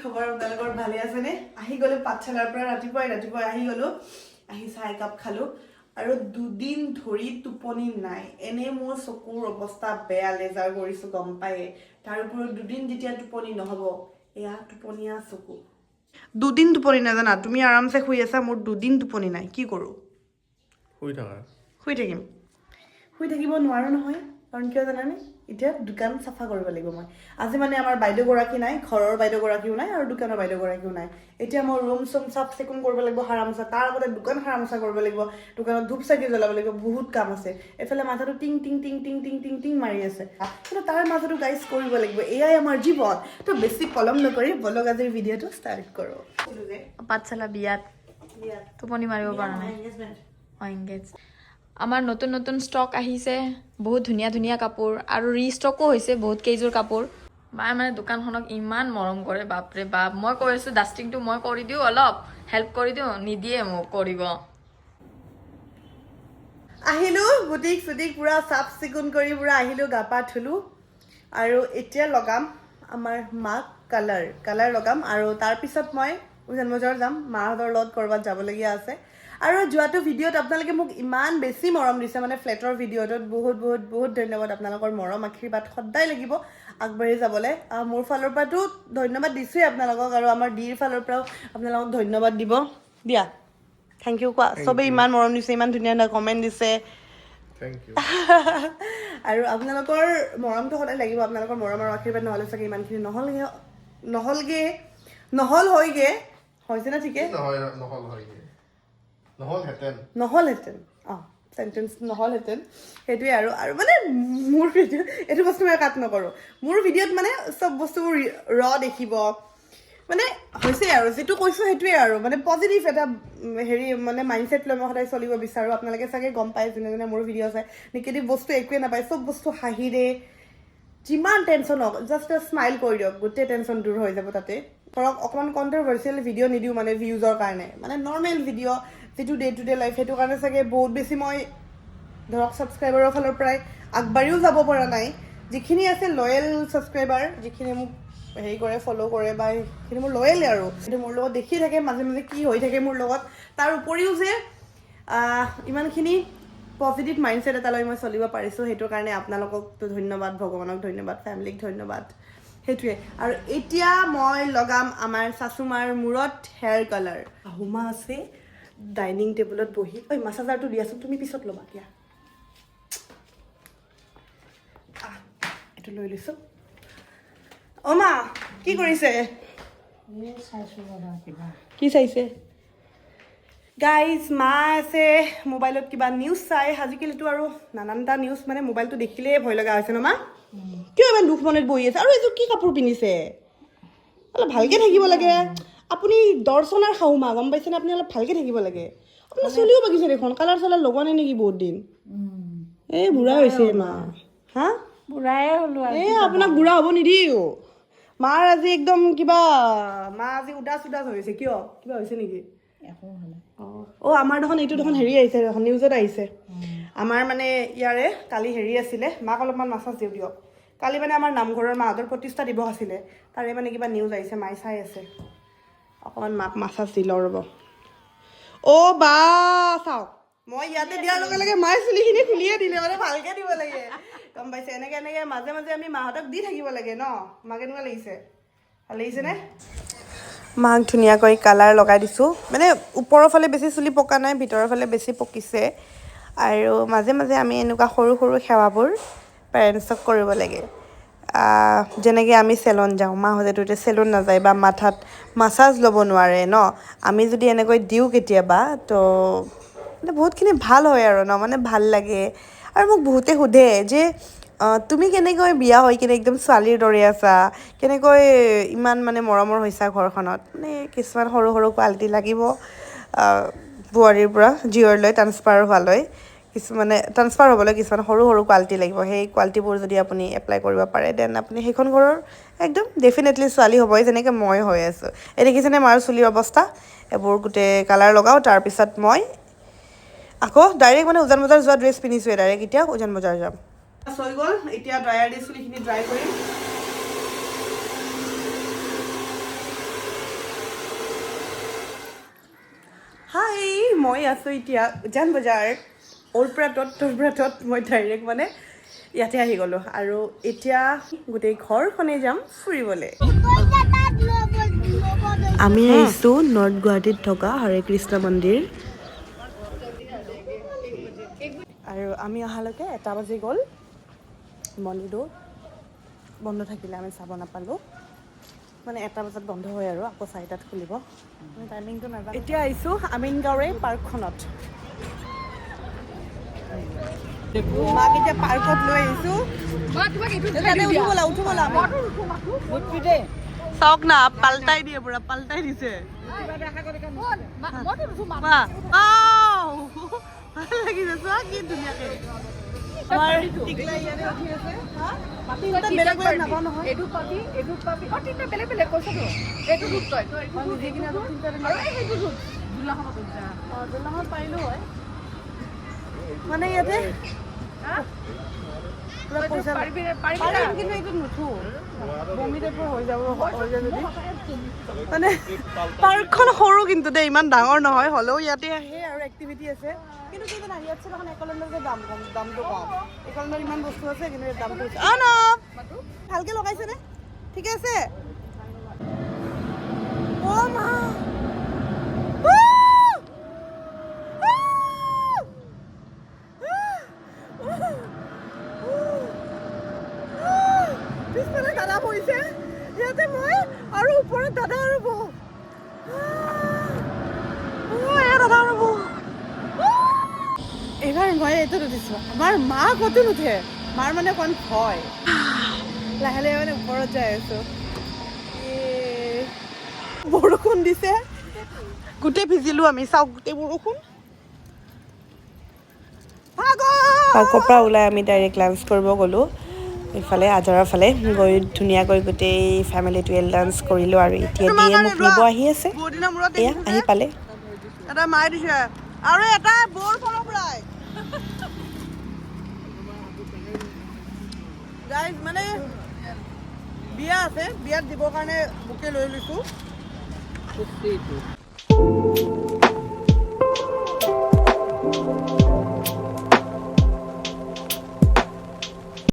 খবৰ আপোনালোকৰ ভালে আছেনে আহি গ'লো পাঠশালাৰ পৰা ৰাতিপুৱাই আহি গ'লো আহি চাহ একাপ খালো আৰু দুদিন ধৰি টোপনি নাই এনে মোৰ চকুৰ অৱস্থা বেয়া লেজাৰ কৰিছো গম পায়ে তাৰ উপৰি দুদিন যেতিয়া টোপনি নহব এয়া টোপনিয়া চকু দুদিন টোপনি নাই জানা তুমি আৰামছে শুই আছা মোৰ দুদিন টোপনি নাই কি কৰো শুই থাকিব নোৱাৰো নহয় কাৰণ কিয় জানানে এতিয়া দোকান চাফা কৰিব লাগিব মই আজি মানে আমাৰ বাইদেউগৰাকী নাই ঘৰৰ বাইদেউগৰাকীও নাই আৰু দোকানৰ বাইদেউগৰাকীও নাই এতিয়া মই ৰুম চুম চাফ চিকুণ কৰিব লাগিব হাৰামচা তাৰ আগতে দোকান হাৰামচা কৰিব লাগিব দোকানত ধূপ চাকি জ্বলাব লাগিব বহুত কাম আছে এফালে মাথাটো টিং টিং টিং টিং টিং টিং টিং মাৰি আছে কিন্তু তাৰ মাজতো গাইজ কৰিব লাগিব এয়াই আমাৰ জীৱন তো বেছি পলম নকৰি বলক আজিৰ ভিডিঅ'টো ষ্টাৰ্ট কৰোঁ পাঠশালা বিয়াত টোপনি মাৰিব পৰা নাই এংগেজ আমাৰ নতুন নতুন ষ্টক আহিছে বহুত ধুনীয়া ধুনীয়া কাপোৰ আৰু ৰিষ্টকো হৈছে বহুত কেইযোৰ কাপোৰ মায়ে মানে দোকানখনক ইমান মৰম কৰে বাপৰে বাপ মই কৈ আছোঁ ডাষ্টিংটো মই কৰি দিওঁ অলপ হেল্প কৰি দিওঁ নিদিয়ে মোক কৰিব আহিলোঁ বুটিক চুটিক পুৰা চাফ চিকুণ কৰি পুৰা আহিলোঁ গা পা ধুলোঁ আৰু এতিয়া লগাম আমাৰ মাক কালাৰ লগাম আৰু তাৰপিছত মই উজান বজাৰ যাম মাহঁতৰ লগত ক'ৰবাত যাবলগীয়া আছে আৰু যোৱাটো ভিডিঅ'ত আপোনালোকে মোক ইমান বেছি মৰম দিছে মানে ফ্লেটৰ ভিডিঅ'টোত বহুত বহুত বহুত ধন্যবাদ আপোনালোকৰ মৰম আশীৰ্বাদ সদায় লাগিব আগবাঢ়ি যাবলৈ মোৰ ফালৰ পৰাতো ধন্যবাদ দিছোঁৱেই আপোনালোকক আৰু আমাৰ ডিৰ ফালৰ পৰাও আপোনালোকক ধন্যবাদ দিব দিয়া থেংক ইউ কোৱা চবেই ইমান মৰম দিছে ইমান ধুনীয়া ধুনীয়া কমেণ্ট দিছে আৰু আপোনালোকৰ মৰমটো সদায় লাগিব আপোনালোকৰ মৰম আৰু আশীৰ্বাদ নহ'লে চাগে ইমানখিনি নহ'লহৈগে হৈছে না ঠিকে নহ'লহেঁতেন অঁ চেণ্টেঞ্চ নহ'লহেঁতেন সেইটোৱে আৰু মানে মোৰ ভিডিঅ' এইটো বস্তু মই কাট নকৰোঁ মোৰ ভিডিঅ'ত মানে চব বস্তুবোৰ দেখিব মানে হৈছে আৰু যিটো কৈছোঁ সেইটোৱে আৰু মানে পজিটিভ এটা হেৰি মানে মাইণ্ডছেট লৈ মই সদায় চলিব বিচাৰোঁ আপোনালোকে চাগে গম পায় যোনে যোনে মোৰ ভিডিঅ' চাই নিগেটিভ বস্তু একোৱে নাপায় চব বস্তু হাঁহিৰে যিমান টেনশ্যন হওক জাষ্ট স্মাইল কৰি দিয়ক গোটেই টেনশ্যন দূৰ হৈ যাব তাতে ধৰক অকণমান কণ্ট্ৰভাৰ্চিয়েল ভিডিঅ' নিদিওঁ মানে ভিউজৰ কাৰণে মানে নৰ্মেল ভিডিঅ' যিটো ডে টু ডে লাইফ সেইটো কাৰণে চাগে বহুত বেছি মই ধৰক ছাবস্ক্ৰাইবাৰৰ ফালৰ পৰাই আগবাঢ়িও যাব পৰা নাই যিখিনি আছে লয়েল ছাবস্ক্ৰাইবাৰ যিখিনি মোক হেৰি কৰে ফ'ল' কৰে বা সেইখিনি মোৰ লয়েলে আৰু সেইটো মোৰ লগত দেখি থাকে মাজে মাজে কি হৈ থাকে মোৰ লগত তাৰ উপৰিও যে ইমানখিনি পজিটিভ মাইণ্ডছেট এটা লৈ মই চলিব পাৰিছোঁ সেইটোৰ কাৰণে আপোনালোককতো ধন্যবাদ ভগৱানক ধন্যবাদ ফেমিলিক ধন্যবাদ সেইটোৱে আৰু এতিয়া মই লগাম আমাৰ চাচুমাৰ মূৰত হেয়াৰ কালাৰ শাহুমা আছে ডাইনিং টেবুলত বহি ঐ মাছাজাৰটো দিয়াচোন তুমি পিছত ল'বা দিয়া এইটো লৈ লৈছোঁ অ' মা কি কৰিছে কি চাইছে গাইজ মা আছে মোবাইলত কিবা নিউজ চাই আজিকালিতো আৰু নানানটা নিউজ মানে মোবাইলটো দেখিলেই ভয় লগা হৈছে ন মা কিয় ইমান দুখ মনত বহি আছে আৰু এইযোৰ কি কাপোৰ পিন্ধিছে অলপ ভালকৈ থাকিব লাগে আপুনি দৰ্শনাৰ শাহুমা গম পাইছেনে আপুনি অলপ ভালকৈ থাকিব লাগে আপোনাৰ চলিও বাগিছে দেখোন কালাৰ চালাৰ লগোৱা নাই নেকি বহুত দিন এই বুঢ়া হৈছে মা হা বুঢ়াই হ'লো এই আপোনাক বুঢ়া হ'ব নিদিও মাৰ আজি একদম কিবা মা আজি উদাস হৈছে কিয় কিবা হৈছে নেকি অঁ আমাৰ দেখোন এইটো দেখোন হেৰি আহিছে দেখোন নিউজত আহিছে আমাৰ মানে ইয়াৰে কালি হেৰি আছিলে মাক অলপমান মাছাজ দিওঁ দিয়ক কালি মানে আমাৰ নামঘৰৰ মাহঁতৰ প্ৰতিষ্ঠা দিৱস আছিলে তাৰে মানে কিবা নিউজ আহিছে মায়ে চাই আছে অকণমান মাক মাছাজ দি লওঁ ৰ'ব অ' বা চাওক মই ইয়াতে দিয়াৰ লগে লগে মায়ে চুলিখিনি খুলিয়ে দিলে মানে ভালকৈ দিব লাগে গম পাইছে এনেকৈ মাজে মাজে আমি মাহঁতক দি থাকিব লাগে ন মাক কেনেকুৱা লাগিছে ভাল লাগিছেনে মাক ধুনীয়াকৈ কালাৰ লগাই দিছোঁ মানে ওপৰৰ ফালে বেছি চুলি পকা নাই ভিতৰৰ ফালে বেছি পকিছে আৰু মাজে মাজে আমি এনেকুৱা সৰু সৰু সেৱাবোৰ পেৰেণ্টছক কৰিব লাগে যেনেকৈ আমি চেলন যাওঁ মাহঁতেতো এতিয়া চেলুন নাযায় বা মাথাত মাছাজ ল'ব নোৱাৰে ন আমি যদি এনেকৈ দিওঁ কেতিয়াবা তো মানে বহুতখিনি ভাল হয় আৰু ন মানে ভাল লাগে আৰু মোক বহুতে সোধে যে তুমি কেনেকৈ বিয়া হৈ কিনে একদম ছোৱালীৰ দৰে আছা কেনেকৈ ইমান মানে মৰমৰ হৈছা ঘৰখনত মানে কিছুমান সৰু সৰু কোৱালিটি লাগিব বোৱাৰীৰ পৰা জীয়ৰলৈ ট্ৰান্সফাৰ হোৱালৈ কিছুমানে ট্ৰান্সফাৰ হ'বলৈ কিছুমান সৰু সৰু কোৱালিটি লাগিব সেই কোৱালিটিবোৰ যদি আপুনি এপ্লাই কৰিব পাৰে দেন আপুনি সেইখন ঘৰৰ একদম ডেফিনেটলি ছোৱালী হ'বই যেনেকৈ মই হৈ আছোঁ এই দেখিছেনে মাৰ চুলিৰ অৱস্থা এইবোৰ গোটেই কালাৰ লগাওঁ তাৰপিছত মই আকৌ ডাইৰেক্ট মানে উজান বজাৰ যোৱা ড্ৰেছ পিন্ধিছোঁৱে ডাইৰেক্ট এতিয়া উজান বজাৰ যাম হৈ গ'ল এতিয়া ড্ৰায়াৰ দি চুলিখিনি ড্ৰাই কৰিম হাই মই আছোঁ এতিয়া উজান বজাৰ ওৰ পৰা তত মই ডাইৰেক্ট মানে ইয়াতে আহি গ'লোঁ আৰু এতিয়া গোটেই ঘৰখনে যাম ফুৰিবলৈ আমি আহিছোঁ নৰ্থ গুৱাহাটীত থকা হৰে কৃষ্ণ মন্দিৰ আৰু আমি অহালৈকে 1 বাজি গ'ল মন্দিৰটো বন্ধ থাকিলে আমি চাব নাপালোঁ মানে 1 বজাত বন্ধ হয় আৰু আকৌ 4টাত খুলিব টাইমিংটো নাজানো এতিয়া আহিছোঁ আমিনগাঁৱৰে পাৰ্কখনত মাক এতিয়া পাৰ্কত লৈ আহিছোঁ চাওক না পাল্টাই দিয়ে পুৰা পাল্টাই দিছে ভাল লাগিছে চোৱা কি ধুনীয়াকে মানে ইয়াতে কিন্তু এইটো নুঠো বমি টাইপৰ হৈ যাব যদি মানে পাৰ্কখন সৰু কিন্তু দেই ইমান ডাঙৰ নহয় হ'লেও ইয়াতে আহে আৰু এক্টিভিটি আছে কিন্তু কি জানা ইয়াত চাগে একলেণ্ডৰ যে দামটো কম একলেণ্ডৰ ইমান বস্তু আছে কিন্তু ইয়াৰ দামটো ভালকে লগাইছেনে ঠিকে আছে অ' মা পিছফালে দাদা বহিছে ইয়াতে মই আৰু ওপৰত দাদা আৰু বৌ দাদা আৰু বৌ এইবাৰ মই এইটোত উঠিছোঁ আমাৰ মা ক'তো নুঠে মাৰ মানে অকণ ভয় লাহে লাহে মানে ওপৰত যাই আছোঁ বৰষুণ দিছে গোটেই ভিজিলোঁ আমি চাওক গোটেই বৰষুণ পাৰ্কৰ পৰা ওলাই আমি ডাইৰেক্ট লাঞ্চ কৰিব গ'লোঁ এইফালে আজৰাৰ ফালে গৈ ধুনীয়াকৈ গোটেই ফেমিলিটোৱে লাঞ্চ কৰিলোঁ আৰু এতিয়া দিয়ে মোক নিব আহি আছে এয়া আহি পালে এটা মায়ে দিছে আৰু এটা বৰ ফলৰ পৰাই গাইজ মানে বিয়া আছে বিয়াত দিবৰ কাৰণে বুকে লৈ লৈছোঁ